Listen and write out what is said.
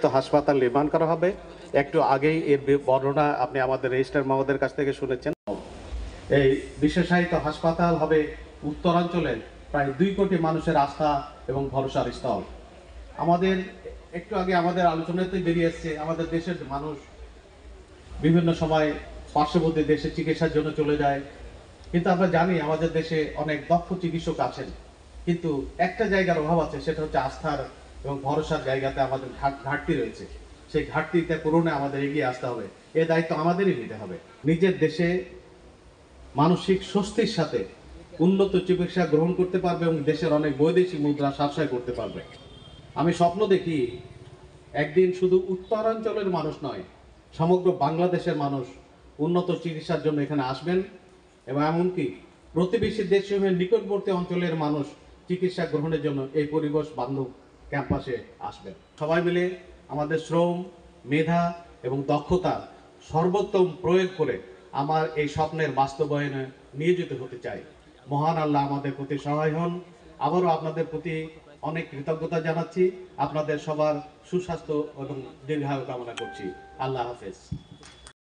তো হাসপাতাল নির্মাণ করা হবে। একটু আগেই এর বর্ণনা আপনি আমাদের রেজিস্ট্রার মহোদয়ের কাছ থেকে শুনেছেন। এই বিশেষায়িত হাসপাতাল হবে উত্তরাঞ্চলের প্রায় 2 কোটি মানুষের আস্থা এবং ভরসার স্থল। আমাদের একটু আগে আমাদের আলোচনাতেই বেরিয়ে এসছে, আমাদের দেশের মানুষ বিভিন্ন সময় পার্শ্ববর্তী দেশে চিকিৎসার জন্য চলে যায়, কিন্তু আমরা জানি আমাদের দেশে অনেক দক্ষ চিকিৎসক আছেন, কিন্তু একটা জায়গার অভাব আছে, সেটা হচ্ছে আস্থার এবং ভরসার জায়গাতে আমাদের ঘাটতি রয়েছে। সেই ঘাটতিতে পূরণে আমাদের এগিয়ে আসতে হবে। এ দায়িত্ব আমাদেরই নিতে হবে। নিজের দেশে মানসিক স্বস্তির সাথে উন্নত চিকিৎসা গ্রহণ করতে পারবে এবং দেশের অনেক বৈদেশিক মুদ্রা সাশ্রয় করতে পারবে। আমি স্বপ্ন দেখি একদিন শুধু উত্তরাঞ্চলের মানুষ নয়, সমগ্র বাংলাদেশের মানুষ উন্নত চিকিৎসার জন্য এখানে আসবেন এবং এমনকি প্রতিবেশী দেশের নিকটবর্তী অঞ্চলের মানুষ চিকিৎসা গ্রহণের জন্য এই পরিবেশ বান্ধব ক্যাম্পাসে আসবেন। সবাই মিলে আমাদের শ্রম, মেধা এবং দক্ষতা সর্বোত্তম প্রয়োগ করে আমার এই স্বপ্নের বাস্তবায়নে নিয়োজিত হতে চাই। মহান আল্লাহ আমাদের প্রতি সহায় হন। আবারও আপনাদের প্রতি অনেক কৃতজ্ঞতা জানাচ্ছি। আপনাদের সবার সুস্বাস্থ্য এবং দীর্ঘায়ু কামনা করছি। আল্লাহ হাফেজ।